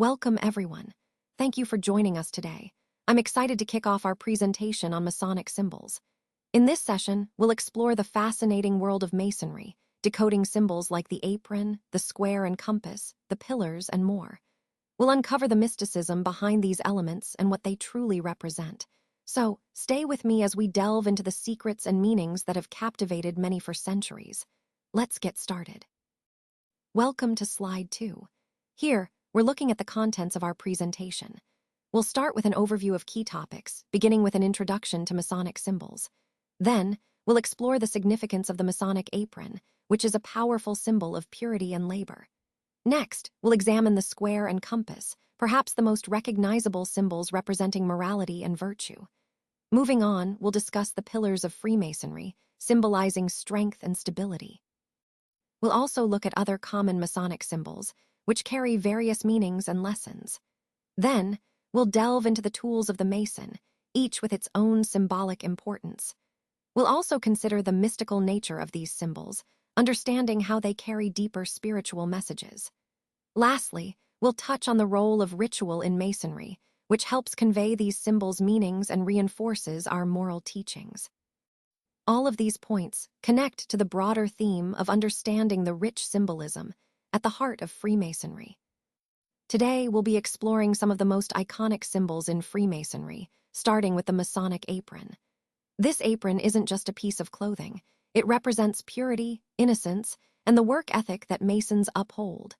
Welcome, everyone. Thank you for joining us today. I'm excited to kick off our presentation on Masonic symbols. In this session, we'll explore the fascinating world of Masonry, decoding symbols like the apron, the square and compass, the pillars, and more. We'll uncover the mysticism behind these elements and what they truly represent. So, stay with me as we delve into the secrets and meanings that have captivated many for centuries. Let's get started. Welcome to Slide 2. Here, we're looking at the contents of our presentation. We'll start with an overview of key topics, beginning with an introduction to Masonic symbols. Then, we'll explore the significance of the Masonic apron, which is a powerful symbol of purity and labor. Next, we'll examine the square and compass, perhaps the most recognizable symbols representing morality and virtue. Moving on, we'll discuss the pillars of Freemasonry, symbolizing strength and stability. We'll also look at other common Masonic symbols, which carry various meanings and lessons. Then, we'll delve into the tools of the Mason, each with its own symbolic importance. We'll also consider the mystical nature of these symbols, understanding how they carry deeper spiritual messages. Lastly, we'll touch on the role of ritual in Masonry, which helps convey these symbols' meanings and reinforces our moral teachings. All of these points connect to the broader theme of understanding the rich symbolism at the heart of Freemasonry. Today, we'll be exploring some of the most iconic symbols in Freemasonry, starting with the Masonic apron. This apron isn't just a piece of clothing. It represents purity, innocence, and the work ethic that Masons uphold.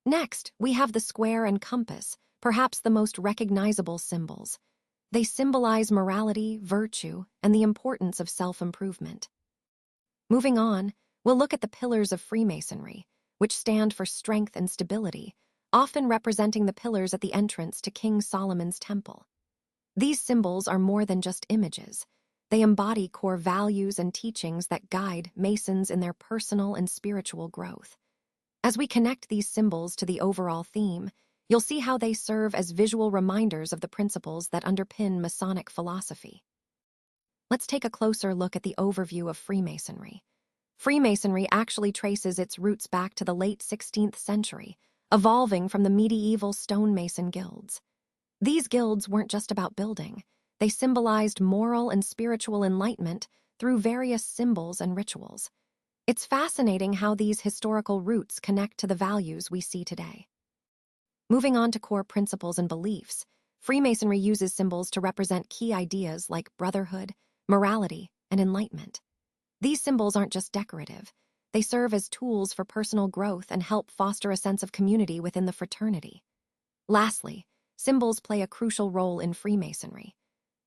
Next, we have the square and compass, perhaps the most recognizable symbols. They symbolize morality, virtue, and the importance of self-improvement. Moving on, we'll look at the pillars of Freemasonry, which stand for strength and stability, often representing the pillars at the entrance to King Solomon's temple. These symbols are more than just images. They embody core values and teachings that guide Masons in their personal and spiritual growth. As we connect these symbols to the overall theme, you'll see how they serve as visual reminders of the principles that underpin Masonic philosophy. Let's take a closer look at the overview of Freemasonry. Freemasonry actually traces its roots back to the late 16th century, evolving from the medieval stonemason guilds. These guilds weren't just about building. They symbolized moral and spiritual enlightenment through various symbols and rituals. It's fascinating how these historical roots connect to the values we see today. Moving on to core principles and beliefs, Freemasonry uses symbols to represent key ideas like brotherhood, morality, and enlightenment. These symbols aren't just decorative. They serve as tools for personal growth and help foster a sense of community within the fraternity. Lastly, symbols play a crucial role in Freemasonry.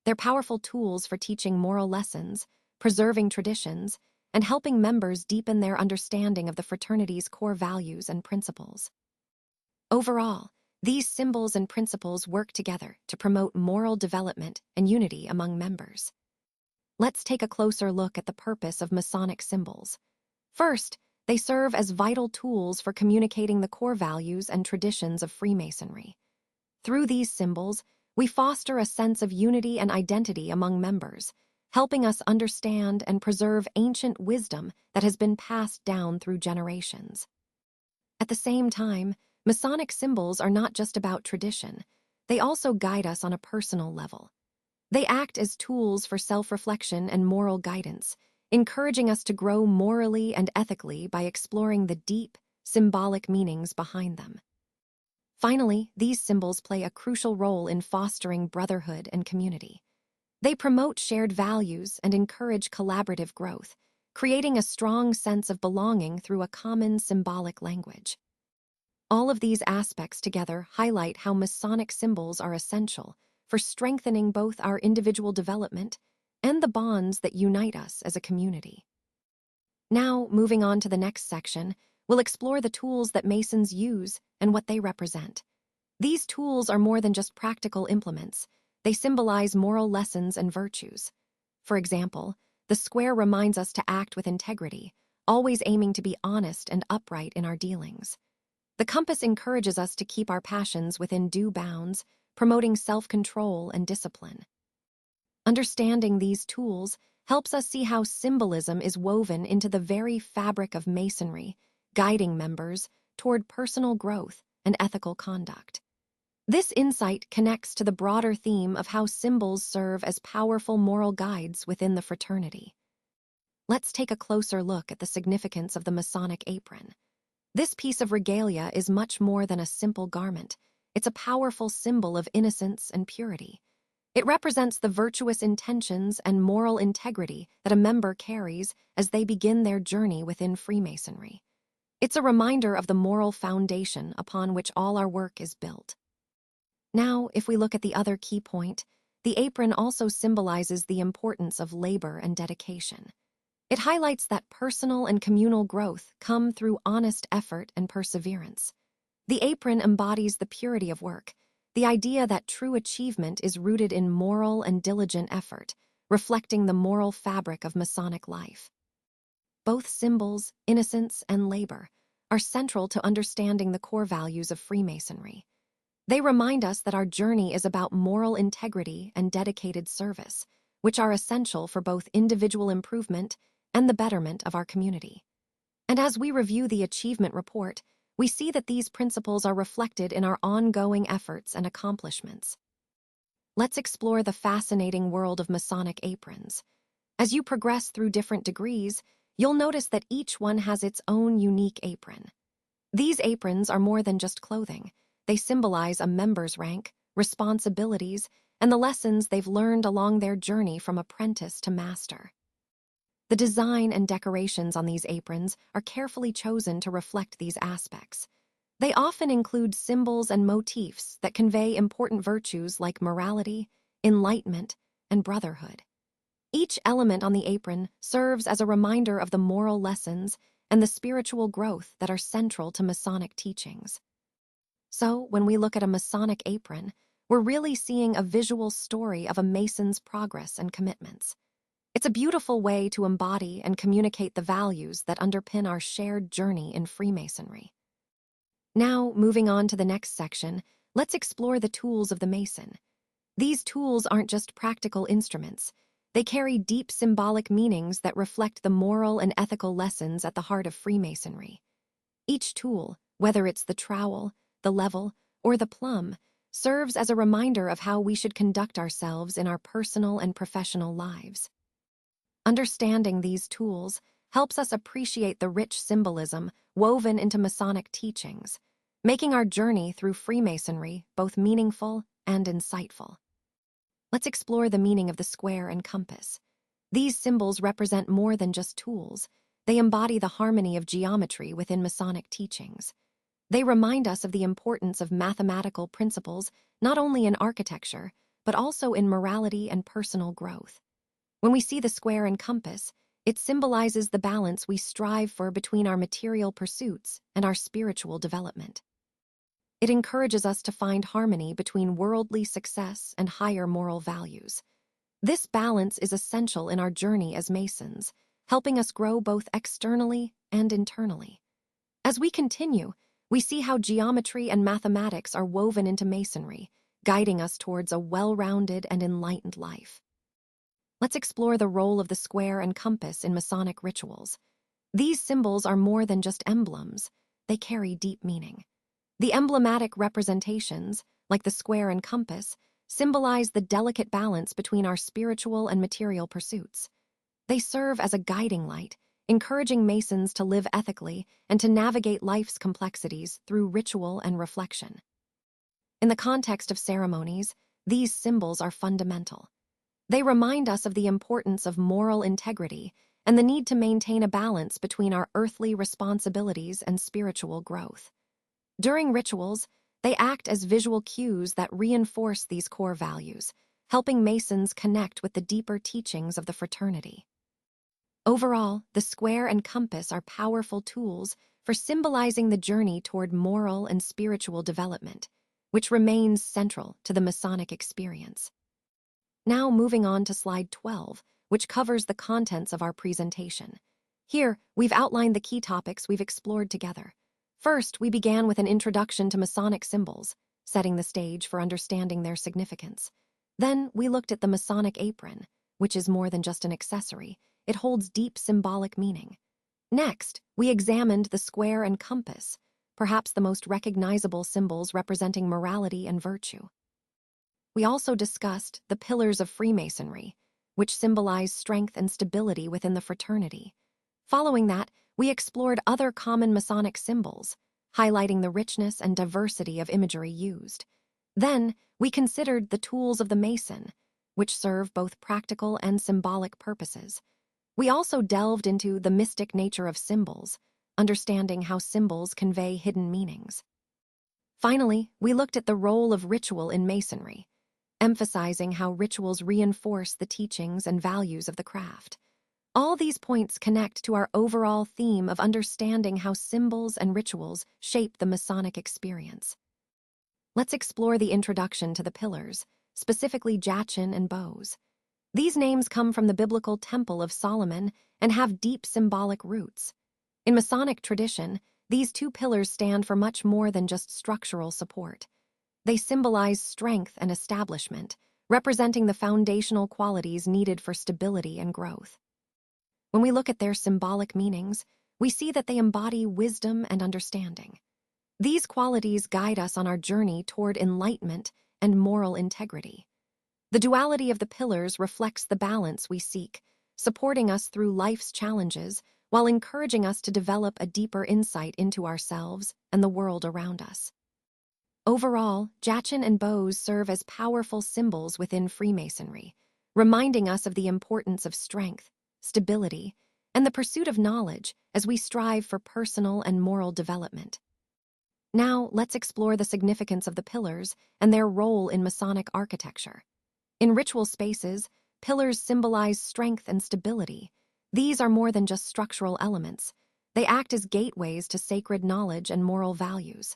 They're powerful tools for teaching moral lessons, preserving traditions, and helping members deepen their understanding of the fraternity's core values and principles. Overall, these symbols and principles work together to promote moral development and unity among members. Let's take a closer look at the purpose of Masonic symbols. First, they serve as vital tools for communicating the core values and traditions of Freemasonry. Through these symbols, we foster a sense of unity and identity among members, helping us understand and preserve ancient wisdom that has been passed down through generations. At the same time, Masonic symbols are not just about tradition. They also guide us on a personal level. They act as tools for self-reflection and moral guidance, encouraging us to grow morally and ethically by exploring the deep, symbolic meanings behind them. Finally, these symbols play a crucial role in fostering brotherhood and community. They promote shared values and encourage collaborative growth, creating a strong sense of belonging through a common symbolic language. All of these aspects together highlight how Masonic symbols are essential for strengthening both our individual development and the bonds that unite us as a community. Now, moving on to the next section, we'll explore the tools that Masons use and what they represent. These tools are more than just practical implements. They symbolize moral lessons and virtues. For example, the square reminds us to act with integrity, always aiming to be honest and upright in our dealings. The compass encourages us to keep our passions within due bounds, promoting self-control and discipline. Understanding these tools helps us see how symbolism is woven into the very fabric of Masonry, guiding members toward personal growth and ethical conduct. This insight connects to the broader theme of how symbols serve as powerful moral guides within the fraternity. Let's take a closer look at the significance of the Masonic apron. This piece of regalia is much more than a simple garment. It's a powerful symbol of innocence and purity. It represents the virtuous intentions and moral integrity that a member carries as they begin their journey within Freemasonry. It's a reminder of the moral foundation upon which all our work is built. Now, if we look at the other key point, the apron also symbolizes the importance of labor and dedication. It highlights that personal and communal growth come through honest effort and perseverance. The apron embodies the purity of work, the idea that true achievement is rooted in moral and diligent effort, reflecting the moral fabric of Masonic life. Both symbols, innocence and labor, are central to understanding the core values of Freemasonry. They remind us that our journey is about moral integrity and dedicated service, which are essential for both individual improvement and the betterment of our community. And as we review the achievement report, we see that these principles are reflected in our ongoing efforts and accomplishments. Let's explore the fascinating world of Masonic aprons. As you progress through different degrees, you'll notice that each one has its own unique apron. These aprons are more than just clothing. They symbolize a member's rank, responsibilities, and the lessons they've learned along their journey from apprentice to master. The design and decorations on these aprons are carefully chosen to reflect these aspects. They often include symbols and motifs that convey important virtues like morality, enlightenment, and brotherhood. Each element on the apron serves as a reminder of the moral lessons and the spiritual growth that are central to Masonic teachings. So, when we look at a Masonic apron, we're really seeing a visual story of a Mason's progress and commitments. It's a beautiful way to embody and communicate the values that underpin our shared journey in Freemasonry. Now, moving on to the next section, let's explore the tools of the Mason. These tools aren't just practical instruments. They carry deep symbolic meanings that reflect the moral and ethical lessons at the heart of Freemasonry. Each tool, whether it's the trowel, the level, or the plumb, serves as a reminder of how we should conduct ourselves in our personal and professional lives. Understanding these tools helps us appreciate the rich symbolism woven into Masonic teachings, making our journey through Freemasonry both meaningful and insightful. Let's explore the meaning of the square and compass. These symbols represent more than just tools. They embody the harmony of geometry within Masonic teachings. They remind us of the importance of mathematical principles not only in architecture, but also in morality and personal growth. When we see the square and compass, it symbolizes the balance we strive for between our material pursuits and our spiritual development. It encourages us to find harmony between worldly success and higher moral values. This balance is essential in our journey as Masons, helping us grow both externally and internally. As we continue, we see how geometry and mathematics are woven into Masonry, guiding us towards a well-rounded and enlightened life. Let's explore the role of the square and compass in Masonic rituals. These symbols are more than just emblems. They carry deep meaning. The emblematic representations, like the square and compass, symbolize the delicate balance between our spiritual and material pursuits. They serve as a guiding light, encouraging Masons to live ethically and to navigate life's complexities through ritual and reflection. In the context of ceremonies, these symbols are fundamental. They remind us of the importance of moral integrity and the need to maintain a balance between our earthly responsibilities and spiritual growth. During rituals, they act as visual cues that reinforce these core values, helping Masons connect with the deeper teachings of the fraternity. Overall, the square and compass are powerful tools for symbolizing the journey toward moral and spiritual development, which remains central to the Masonic experience. Now moving on to slide 12, which covers the contents of our presentation. Here, we've outlined the key topics we've explored together. First, we began with an introduction to Masonic symbols, setting the stage for understanding their significance. Then, we looked at the Masonic apron, which is more than just an accessory. It holds deep symbolic meaning. Next, we examined the square and compass, perhaps the most recognizable symbols representing morality and virtue. We also discussed the pillars of Freemasonry, which symbolize strength and stability within the fraternity. Following that, we explored other common Masonic symbols, highlighting the richness and diversity of imagery used. Then, we considered the tools of the Mason, which serve both practical and symbolic purposes. We also delved into the mystic nature of symbols, understanding how symbols convey hidden meanings. Finally, we looked at the role of ritual in Masonry, emphasizing how rituals reinforce the teachings and values of the craft. All these points connect to our overall theme of understanding how symbols and rituals shape the Masonic experience. Let's explore the introduction to the pillars, specifically Jachin and Bows. These names come from the biblical Temple of Solomon and have deep symbolic roots. In Masonic tradition, these two pillars stand for much more than just structural support. They symbolize strength and establishment, representing the foundational qualities needed for stability and growth. When we look at their symbolic meanings, we see that they embody wisdom and understanding. These qualities guide us on our journey toward enlightenment and moral integrity. The duality of the pillars reflects the balance we seek, supporting us through life's challenges while encouraging us to develop a deeper insight into ourselves and the world around us. Overall, Jachin and Bows serve as powerful symbols within Freemasonry, reminding us of the importance of strength, stability, and the pursuit of knowledge as we strive for personal and moral development. Now, let's explore the significance of the pillars and their role in Masonic architecture. In ritual spaces, pillars symbolize strength and stability. These are more than just structural elements. They act as gateways to sacred knowledge and moral values.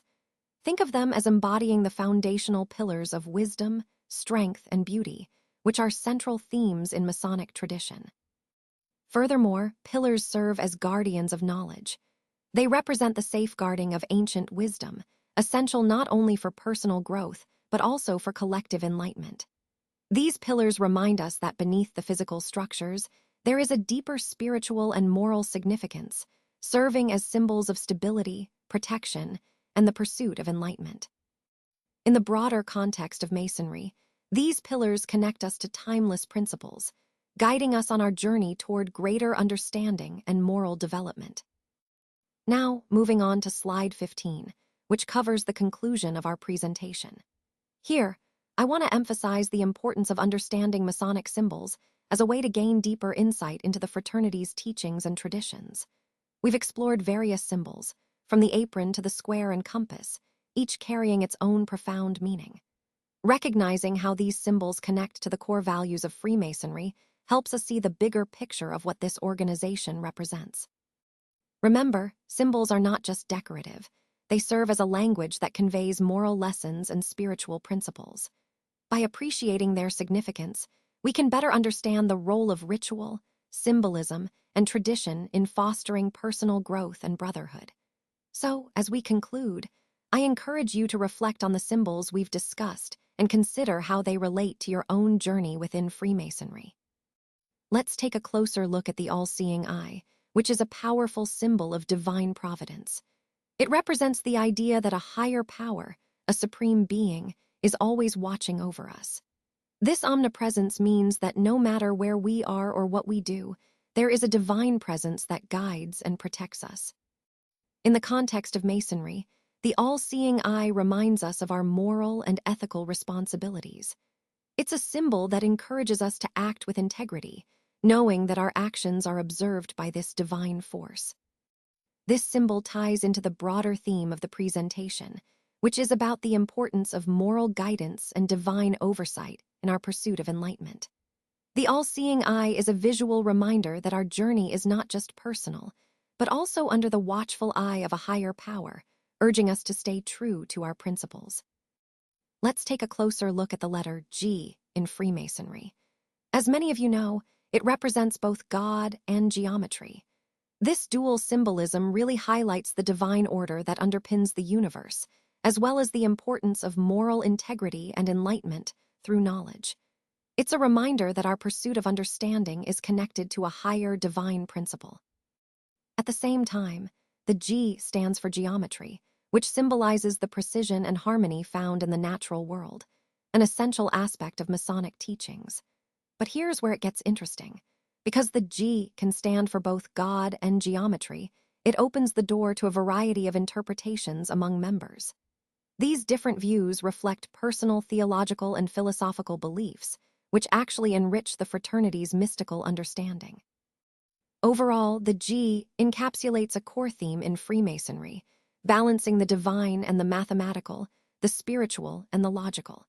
Think of them as embodying the foundational pillars of wisdom, strength, and beauty, which are central themes in Masonic tradition. Furthermore, pillars serve as guardians of knowledge. They represent the safeguarding of ancient wisdom, essential not only for personal growth, but also for collective enlightenment. These pillars remind us that beneath the physical structures, there is a deeper spiritual and moral significance, serving as symbols of stability, protection, and the pursuit of enlightenment. In the broader context of Masonry, these pillars connect us to timeless principles, guiding us on our journey toward greater understanding and moral development. Now, moving on to slide 15, which covers the conclusion of our presentation. Here, I want to emphasize the importance of understanding Masonic symbols as a way to gain deeper insight into the fraternity's teachings and traditions. We've explored various symbols, from the apron to the square and compass, each carrying its own profound meaning. Recognizing how these symbols connect to the core values of Freemasonry helps us see the bigger picture of what this organization represents. Remember, symbols are not just decorative. They serve as a language that conveys moral lessons and spiritual principles. By appreciating their significance, we can better understand the role of ritual, symbolism, and tradition in fostering personal growth and brotherhood. So, as we conclude, I encourage you to reflect on the symbols we've discussed and consider how they relate to your own journey within Freemasonry. Let's take a closer look at the all-seeing eye, which is a powerful symbol of divine providence. It represents the idea that a higher power, a supreme being, is always watching over us. This omnipresence means that no matter where we are or what we do, there is a divine presence that guides and protects us. In the context of Masonry, the all-seeing eye reminds us of our moral and ethical responsibilities. It's a symbol that encourages us to act with integrity, knowing that our actions are observed by this divine force. This symbol ties into the broader theme of the presentation, which is about the importance of moral guidance and divine oversight in our pursuit of enlightenment. The all-seeing eye is a visual reminder that our journey is not just personal, but also under the watchful eye of a higher power, urging us to stay true to our principles. Let's take a closer look at the letter G in Freemasonry. As many of you know, it represents both God and geometry. This dual symbolism really highlights the divine order that underpins the universe, as well as the importance of moral integrity and enlightenment through knowledge. It's a reminder that our pursuit of understanding is connected to a higher divine principle. At the same time, the G stands for geometry, which symbolizes the precision and harmony found in the natural world, an essential aspect of Masonic teachings. But here's where it gets interesting. Because the G can stand for both God and geometry, it opens the door to a variety of interpretations among members. These different views reflect personal theological and philosophical beliefs, which actually enrich the fraternity's mystical understanding. Overall, the G encapsulates a core theme in Freemasonry, balancing the divine and the mathematical, the spiritual and the logical.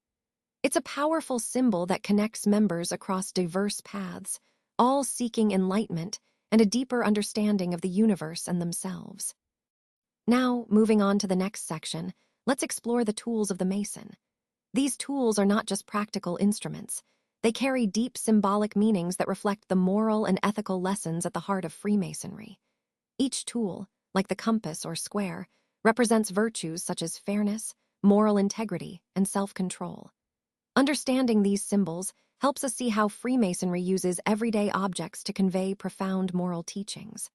It's a powerful symbol that connects members across diverse paths, all seeking enlightenment and a deeper understanding of the universe and themselves. Now, moving on to the next section, let's explore the tools of the Mason. These tools are not just practical instruments. They carry deep symbolic meanings that reflect the moral and ethical lessons at the heart of Freemasonry. Each tool, like the compass or square, represents virtues such as fairness, moral integrity, and self-control. Understanding these symbols helps us see how Freemasonry uses everyday objects to convey profound moral teachings.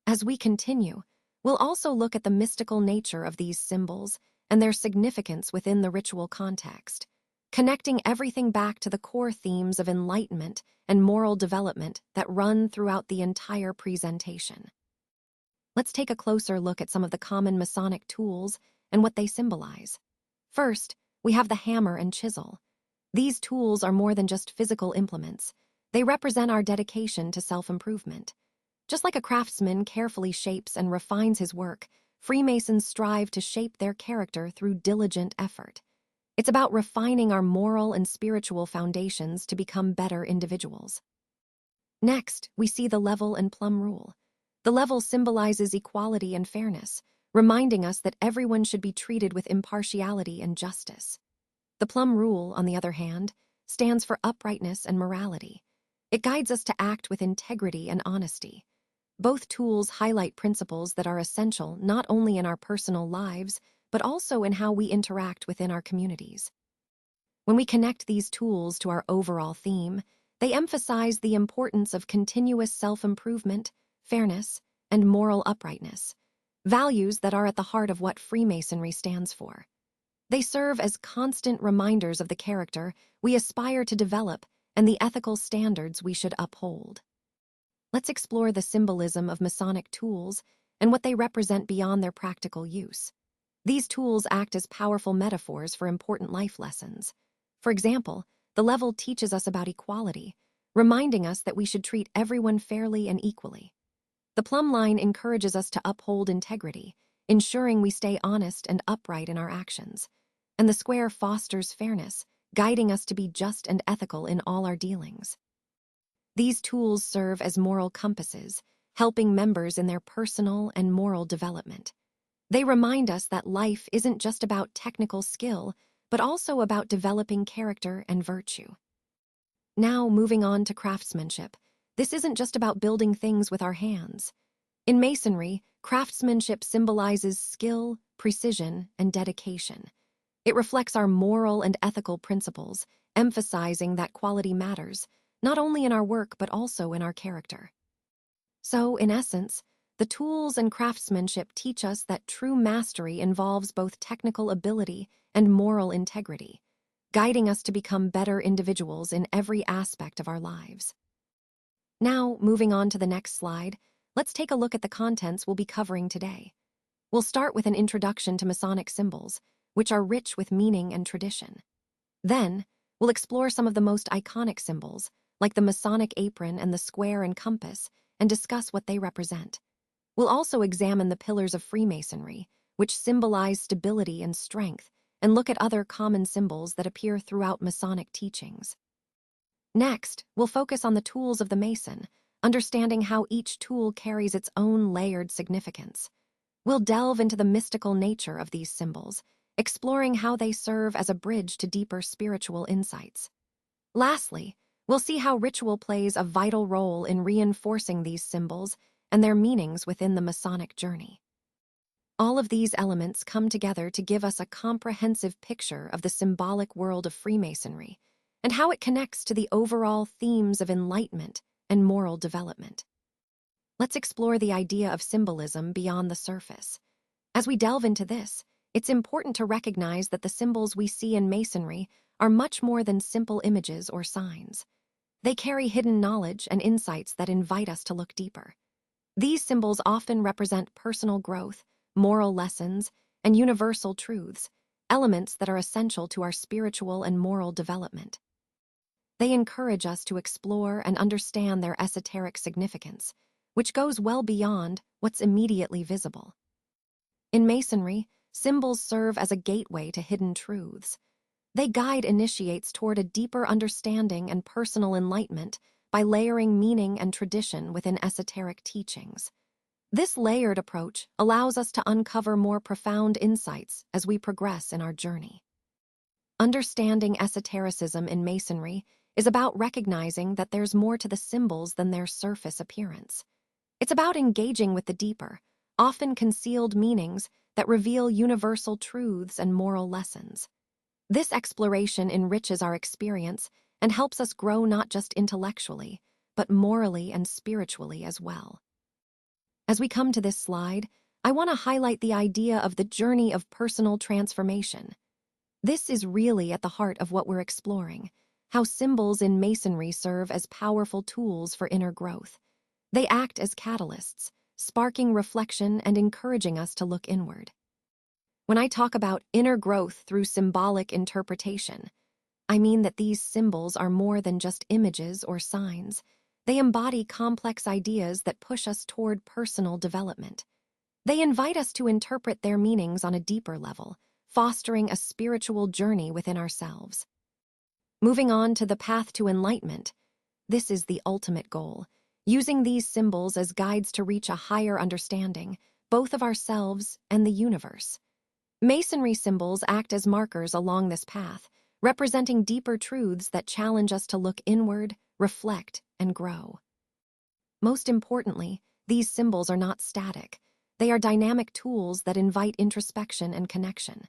As we continue, we'll also look at the mystical nature of these symbols and their significance within the ritual context, connecting everything back to the core themes of enlightenment and moral development that run throughout the entire presentation. Let's take a closer look at some of the common Masonic tools and what they symbolize. First, we have the hammer and chisel. These tools are more than just physical implements. They represent our dedication to self-improvement. Just like a craftsman carefully shapes and refines his work, Freemasons strive to shape their character through diligent effort. It's about refining our moral and spiritual foundations to become better individuals. Next, we see the level and plumb rule. The level symbolizes equality and fairness, reminding us that everyone should be treated with impartiality and justice. The plumb rule, on the other hand, stands for uprightness and morality. It guides us to act with integrity and honesty. Both tools highlight principles that are essential not only in our personal lives, but also in how we interact within our communities. When we connect these tools to our overall theme, they emphasize the importance of continuous self-improvement, fairness, and moral uprightness, values that are at the heart of what Freemasonry stands for. They serve as constant reminders of the character we aspire to develop and the ethical standards we should uphold. Let's explore the symbolism of Masonic tools and what they represent beyond their practical use. These tools act as powerful metaphors for important life lessons. For example, the level teaches us about equality, reminding us that we should treat everyone fairly and equally. The plumb line encourages us to uphold integrity, ensuring we stay honest and upright in our actions. And the square fosters fairness, guiding us to be just and ethical in all our dealings. These tools serve as moral compasses, helping members in their personal and moral development. They remind us that life isn't just about technical skill, but also about developing character and virtue. Now, moving on to craftsmanship, this isn't just about building things with our hands. In Masonry, craftsmanship symbolizes skill, precision, and dedication. It reflects our moral and ethical principles, emphasizing that quality matters, not only in our work but also in our character. So, in essence, the tools and craftsmanship teach us that true mastery involves both technical ability and moral integrity, guiding us to become better individuals in every aspect of our lives. Now, moving on to the next slide, let's take a look at the contents we'll be covering today. We'll start with an introduction to Masonic symbols, which are rich with meaning and tradition. Then, we'll explore some of the most iconic symbols, like the Masonic apron and the square and compass, and discuss what they represent. We'll also examine the pillars of Freemasonry, which symbolize stability and strength, and look at other common symbols that appear throughout Masonic teachings. Next, we'll focus on the tools of the Mason, understanding how each tool carries its own layered significance. We'll delve into the mystical nature of these symbols, exploring how they serve as a bridge to deeper spiritual insights. Lastly, we'll see how ritual plays a vital role in reinforcing these symbols and their meanings within the Masonic journey. All of these elements come together to give us a comprehensive picture of the symbolic world of Freemasonry and how it connects to the overall themes of enlightenment and moral development. Let's explore the idea of symbolism beyond the surface. As we delve into this, it's important to recognize that the symbols we see in Masonry are much more than simple images or signs. They carry hidden knowledge and insights that invite us to look deeper. These symbols often represent personal growth, moral lessons, and universal truths, elements that are essential to our spiritual and moral development. They encourage us to explore and understand their esoteric significance, which goes well beyond what's immediately visible. In Masonry, symbols serve as a gateway to hidden truths. They guide initiates toward a deeper understanding and personal enlightenment by layering meaning and tradition within esoteric teachings. This layered approach allows us to uncover more profound insights as we progress in our journey. Understanding esotericism in Masonry is about recognizing that there's more to the symbols than their surface appearance. It's about engaging with the deeper, often concealed meanings that reveal universal truths and moral lessons. This exploration enriches our experience and helps us grow not just intellectually, but morally and spiritually as well. As we come to this slide, I want to highlight the idea of the journey of personal transformation. This is really at the heart of what we're exploring, how symbols in Masonry serve as powerful tools for inner growth. They act as catalysts, sparking reflection and encouraging us to look inward. When I talk about inner growth through symbolic interpretation, I mean that these symbols are more than just images or signs. They embody complex ideas that push us toward personal development. They invite us to interpret their meanings on a deeper level, fostering a spiritual journey within ourselves. Moving on to the path to enlightenment, this is the ultimate goal, using these symbols as guides to reach a higher understanding, both of ourselves and the universe. Masonry symbols act as markers along this path, representing deeper truths that challenge us to look inward, reflect, and grow. Most importantly, these symbols are not static. They are dynamic tools that invite introspection and connection.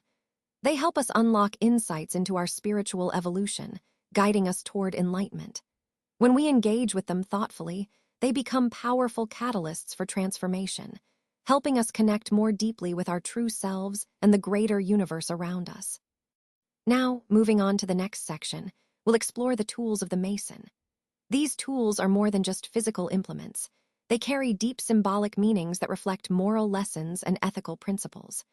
They help us unlock insights into our spiritual evolution, guiding us toward enlightenment. When we engage with them thoughtfully, they become powerful catalysts for transformation, helping us connect more deeply with our true selves and the greater universe around us. Now, moving on to the next section, we'll explore the tools of the Mason. These tools are more than just physical implements. They carry deep symbolic meanings that reflect moral lessons and ethical principles.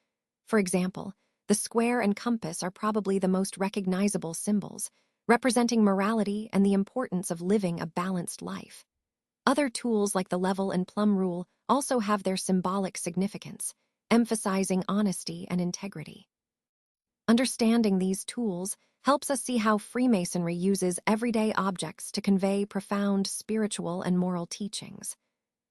For example, the square and compass are probably the most recognizable symbols, representing morality and the importance of living a balanced life. Other tools like the level and plumb rule also have their symbolic significance, emphasizing honesty and integrity. Understanding these tools helps us see how Freemasonry uses everyday objects to convey profound spiritual and moral teachings.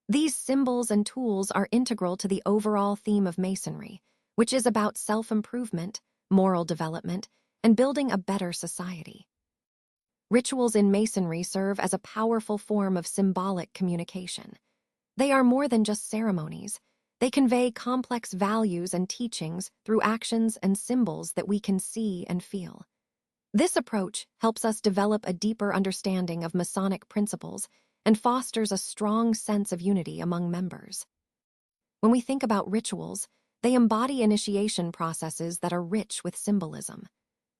These symbols and tools are integral to the overall theme of Masonry, which is about self-improvement, moral development, and building a better society. Rituals in Masonry serve as a powerful form of symbolic communication. They are more than just ceremonies. They convey complex values and teachings through actions and symbols that we can see and feel. This approach helps us develop a deeper understanding of Masonic principles and fosters a strong sense of unity among members. When we think about rituals, they embody initiation processes that are rich with symbolism.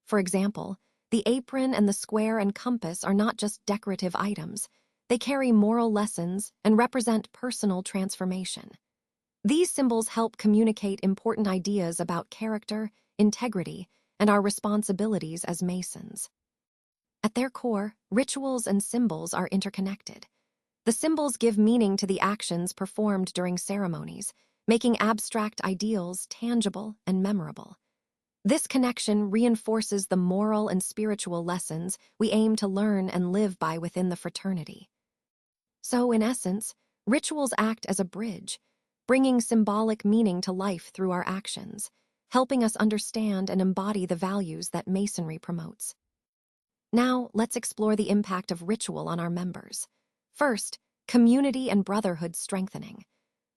For example, the apron and the square and compass are not just decorative items. They carry moral lessons and represent personal transformation. These symbols help communicate important ideas about character, integrity, and our responsibilities as Masons. At their core, rituals and symbols are interconnected. The symbols give meaning to the actions performed during ceremonies, making abstract ideals tangible and memorable. This connection reinforces the moral and spiritual lessons we aim to learn and live by within the fraternity. So, in essence, rituals act as a bridge, bringing symbolic meaning to life through our actions, helping us understand and embody the values that Masonry promotes. Now, let's explore the impact of ritual on our members. First, community and brotherhood strengthening.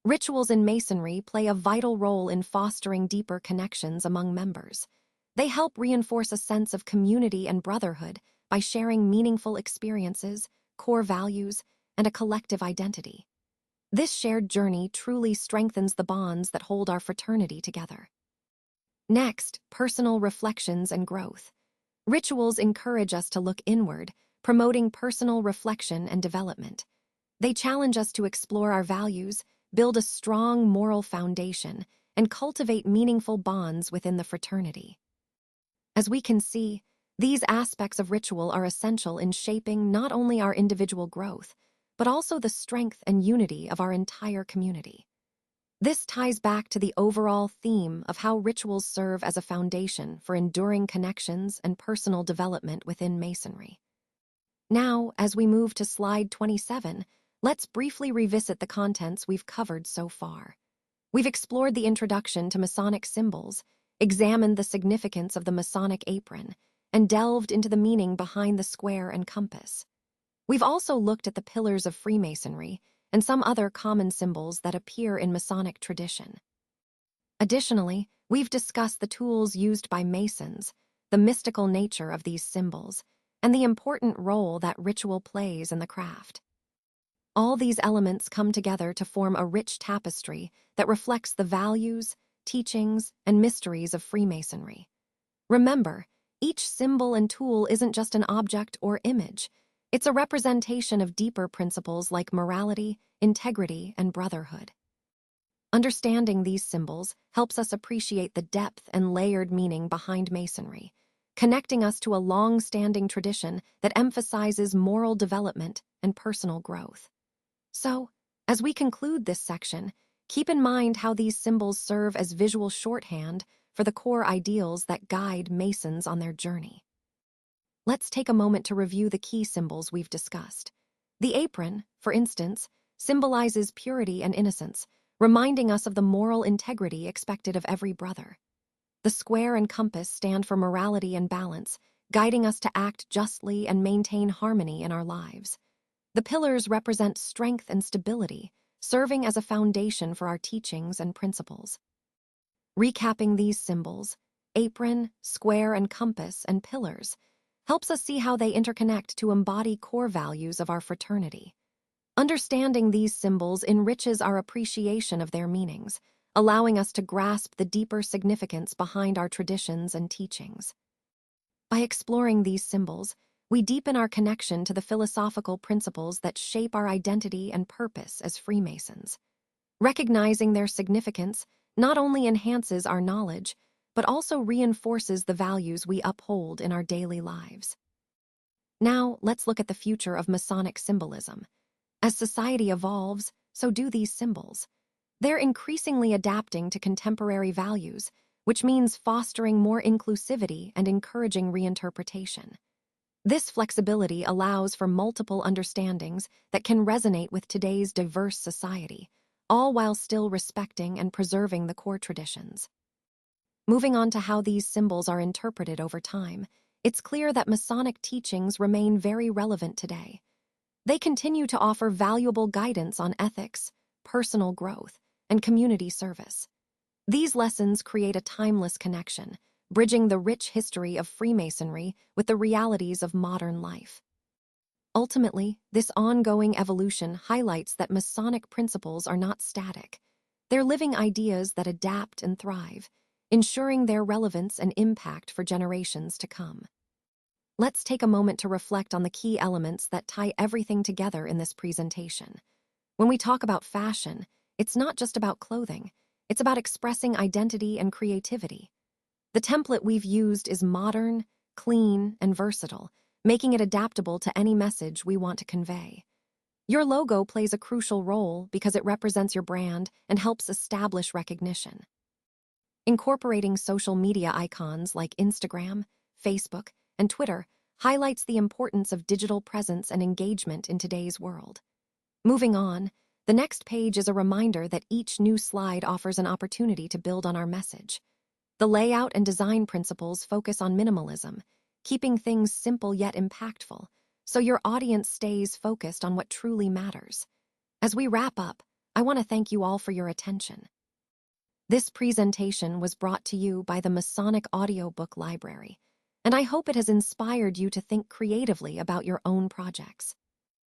Rituals in Masonry play a vital role in fostering deeper connections among members. They help reinforce a sense of community and brotherhood by sharing meaningful experiences, core values, and a collective identity. This shared journey truly strengthens the bonds that hold our fraternity together. Next, personal reflections and growth. Rituals encourage us to look inward, promoting personal reflection and development. They challenge us to explore our values, build a strong moral foundation, and cultivate meaningful bonds within the fraternity. As we can see, these aspects of ritual are essential in shaping not only our individual growth, but also the strength and unity of our entire community. This ties back to the overall theme of how rituals serve as a foundation for enduring connections and personal development within Masonry. Now, as we move to slide 27, let's briefly revisit the contents we've covered so far. We've explored the introduction to Masonic symbols, examined the significance of the Masonic apron, and delved into the meaning behind the square and compass. We've also looked at the pillars of Freemasonry and some other common symbols that appear in Masonic tradition. Additionally, we've discussed the tools used by Masons, the mystical nature of these symbols, and the important role that ritual plays in the craft. All these elements come together to form a rich tapestry that reflects the values, teachings, and mysteries of Freemasonry. Remember, each symbol and tool isn't just an object or image. It's a representation of deeper principles like morality, integrity, and brotherhood. Understanding these symbols helps us appreciate the depth and layered meaning behind Masonry, connecting us to a long-standing tradition that emphasizes moral development and personal growth. So, as we conclude this section, keep in mind how these symbols serve as visual shorthand for the core ideals that guide Masons on their journey. Let's take a moment to review the key symbols we've discussed. The apron, for instance, symbolizes purity and innocence, reminding us of the moral integrity expected of every brother. The square and compass stand for morality and balance, guiding us to act justly and maintain harmony in our lives. The pillars represent strength and stability, serving as a foundation for our teachings and principles. Recapping these symbols, apron, square and compass, and pillars, helps us see how they interconnect to embody core values of our fraternity. Understanding these symbols enriches our appreciation of their meanings, allowing us to grasp the deeper significance behind our traditions and teachings. By exploring these symbols, we deepen our connection to the philosophical principles that shape our identity and purpose as Freemasons. Recognizing their significance not only enhances our knowledge, but also reinforces the values we uphold in our daily lives. Now, let's look at the future of Masonic symbolism. As society evolves, so do these symbols. They're increasingly adapting to contemporary values, which means fostering more inclusivity and encouraging reinterpretation. This flexibility allows for multiple understandings that can resonate with today's diverse society, all while still respecting and preserving the core traditions. Moving on to how these symbols are interpreted over time, it's clear that Masonic teachings remain very relevant today. They continue to offer valuable guidance on ethics, personal growth, and community service. These lessons create a timeless connection, bridging the rich history of Freemasonry with the realities of modern life. Ultimately, this ongoing evolution highlights that Masonic principles are not static. They're living ideas that adapt and thrive, ensuring their relevance and impact for generations to come. Let's take a moment to reflect on the key elements that tie everything together in this presentation. When we talk about fashion, it's not just about clothing, it's about expressing identity and creativity. The template we've used is modern, clean, and versatile, making it adaptable to any message we want to convey. Your logo plays a crucial role because it represents your brand and helps establish recognition. Incorporating social media icons like Instagram, Facebook, and Twitter highlights the importance of digital presence and engagement in today's world. Moving on, the next page is a reminder that each new slide offers an opportunity to build on our message. The layout and design principles focus on minimalism, keeping things simple yet impactful, so your audience stays focused on what truly matters. As we wrap up, I want to thank you all for your attention. This presentation was brought to you by the Masonic Audiobook Library, and I hope it has inspired you to think creatively about your own projects.